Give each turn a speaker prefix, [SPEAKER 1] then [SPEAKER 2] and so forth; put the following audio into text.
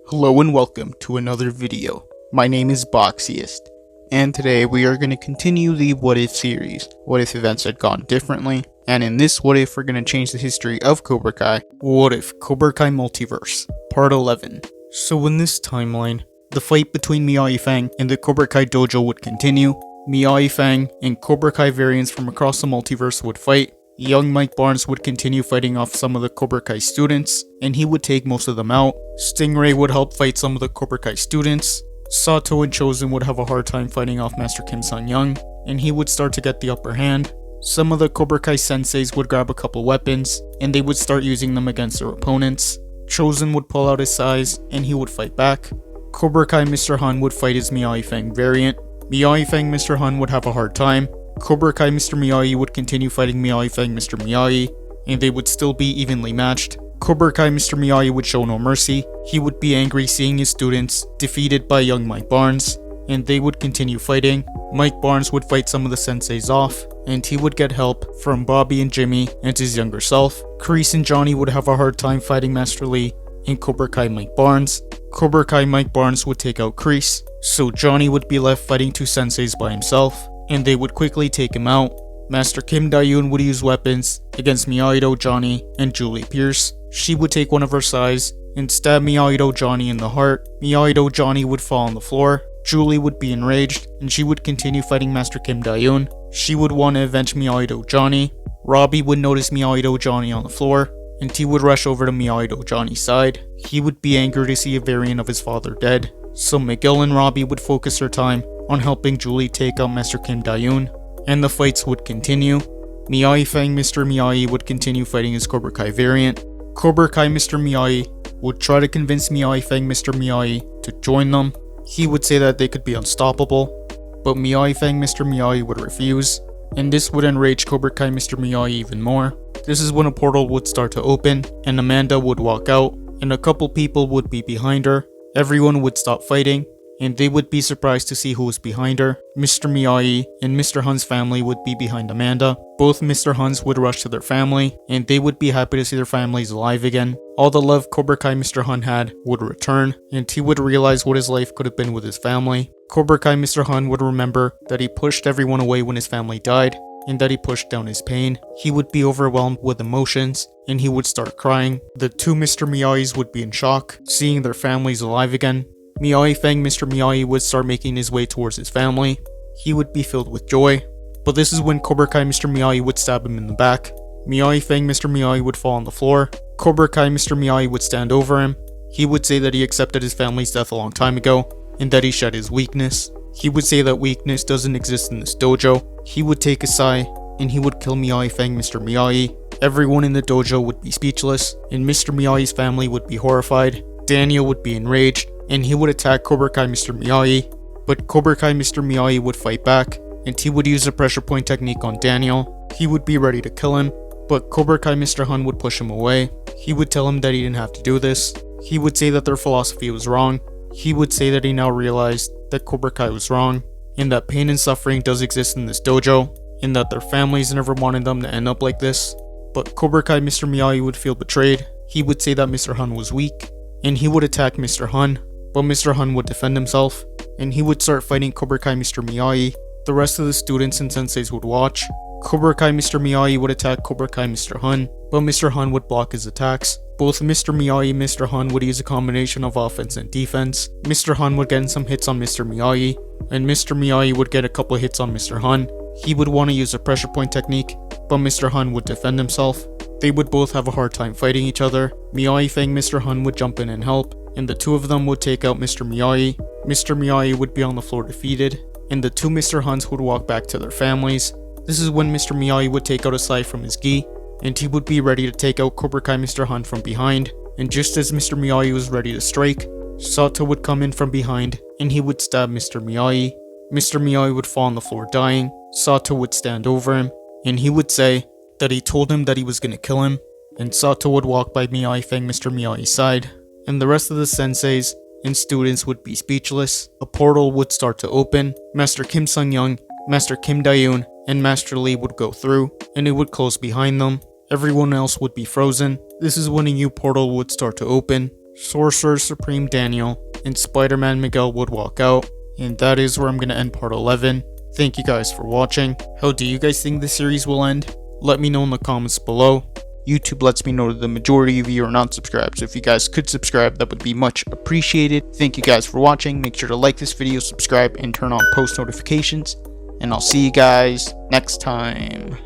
[SPEAKER 1] Hello and welcome to another video. My name is Boxiest, and today we are going to continue the What If series. What if events had gone differently? And in this What If, we're going to change the history of Cobra Kai. What if Cobra Kai Multiverse, Part 11. So in this timeline, the fight between Miyagi Fang and the Cobra Kai dojo would continue. Miyagi Fang and Cobra Kai variants from across the multiverse would fight. Young Mike Barnes would continue fighting off some of the Cobra Kai students, and he would take most of them out. Stingray would help fight some of the Cobra Kai students. Sato and Chosen would have a hard time fighting off Master Kim Sun-young, and he would start to get the upper hand. Some of the Cobra Kai senseis would grab a couple weapons, and they would start using them against their opponents. Chosen would pull out his sais, and he would fight back. Cobra Kai Mr. Han would fight his Miyagi Fang variant. Miyagi Fang Mr. Han would have a hard time. Cobra Kai Mr. Miyagi would continue fighting Miyagi Fang Mr. Miyagi, and they would still be evenly matched. Cobra Kai Mr. Miyagi would show no mercy. He would be angry seeing his students defeated by young Mike Barnes, and they would continue fighting. Mike Barnes would fight some of the senseis off, and he would get help from Bobby and Jimmy and his younger self. Kreese and Johnny would have a hard time fighting Master Lee and Cobra Kai Mike Barnes. Cobra Kai Mike Barnes would take out Kreese, so Johnny would be left fighting two senseis by himself, and they would quickly take him out. Master Kim Dae-yoon would use weapons against Miyagi-Do Johnny and Julie Pierce. She would take one of her sais and stab Miyagi-Do Johnny in the heart. Miyagi-Do Johnny would fall on the floor. Julie would be enraged, and she would continue fighting Master Kim Dae-yoon. She would want to avenge Miyagi-Do Johnny. Robbie would notice Miyagi-Do Johnny on the floor, and he would rush over to Miyagi-Do Johnny's side. He would be angry to see a variant of his father dead, so Miguel and Robbie would focus their time on helping Julie take out Master Kim Dae-yoon, and the fights would continue. Miyagi Fang Mr. Miyagi would continue fighting his Cobra Kai variant. Cobra Kai Mr. Miyagi would try to convince Miyagi Fang Mr. Miyagi to join them. He would say that they could be unstoppable, but Miyagi Fang Mr. Miyagi would refuse, and this would enrage Cobra Kai Mr. Miyagi even more. This is when a portal would start to open, and Amanda would walk out, and a couple people would be behind her. Everyone would stop fighting, and they would be surprised to see who was behind her. Mr. Miyagi and Mr. Hun's family would be behind Amanda. Both Mr. Huns would rush to their family, and they would be happy to see their families alive again. All the love Cobra Kai Mr. Hun had would return, and he would realize what his life could have been with his family. Cobra Kai Mr. Hun would remember that he pushed everyone away when his family died, and that he pushed down his pain. He would be overwhelmed with emotions, and he would start crying. The two Mr. Miyagis would be in shock, seeing their families alive again. Miyagi Fang Mr. Miyagi would start making his way towards his family. He would be filled with joy, but this is when Cobra Kai Mr. Miyagi would stab him in the back. Miyagi Fang Mr. Miyagi would fall on the floor. Cobra Kai Mr. Miyagi would stand over him. He would say that he accepted his family's death a long time ago, and that he shed his weakness. He would say that weakness doesn't exist in this dojo. He would take a sai, and he would kill Miyagi Fang Mr. Miyagi. Everyone in the dojo would be speechless, and Mr. Miyagi's family would be horrified. Daniel would be enraged, and he would attack Cobra Kai Mr. Miyagi, but Cobra Kai Mr. Miyagi would fight back, and he would use a pressure point technique on Daniel. He would be ready to kill him, but Cobra Kai Mr. Hun would push him away. He would tell him that he didn't have to do this. He would say that their philosophy was wrong. He would say that he now realized that Cobra Kai was wrong, and that pain and suffering does exist in this dojo, and that their families never wanted them to end up like this. But Cobra Kai Mr. Miyagi would feel betrayed. He would say that Mr. Hun was weak, and he would attack Mr. Hun, but Mr. Hun would defend himself, and he would start fighting Cobra Kai Mr. Miyagi. The rest of the students and senseis would watch. Cobra Kai Mr. Miyagi would attack Cobra Kai Mr. Hun, but Mr. Hun would block his attacks. Both Mr. Miyagi and Mr. Hun would use a combination of offense and defense. Mr. Hun would get some hits on Mr. Miyagi, and Mr. Miyagi would get a couple hits on Mr. Hun. He would want to use a pressure point technique, but Mr. Hun would defend himself. They would both have a hard time fighting each other. Miyagi Fang Mr. Hun would jump in and help, and the two of them would take out Mr. Miyagi. Mr. Miyagi would be on the floor defeated, and the two Mr. Huns would walk back to their families. This is when Mr. Miyagi would take out a sai from his gi, and he would be ready to take out Cobra Kai Mr. Hun from behind. And just as Mr. Miyagi was ready to strike, Sato would come in from behind, and he would stab Mr. Miyagi. Mr. Miyagi would fall on the floor dying. Sato would stand over him, and he would say that he told him that he was gonna kill him, and Sato would walk by Miyagi Fang Mr. Miyagi's side, and the rest of the senseis and students would be speechless. A portal would start to open. Master Kim Sun-young, Master Kim Dae-yoon, and Master Lee would go through, and it would close behind them. Everyone else would be frozen. This is when a new portal would start to open, Sorcerer Supreme Daniel, and Spider-Man Miguel would walk out. And that is where I'm going to end part 11. Thank you guys for watching. How do you guys think the series will end? Let me know in the comments below. YouTube lets me know that the majority of you are not subscribed, so if you guys could subscribe, that would be much appreciated. Thank you guys for watching. Make sure to like this video, subscribe, and turn on post notifications. And I'll see you guys next time.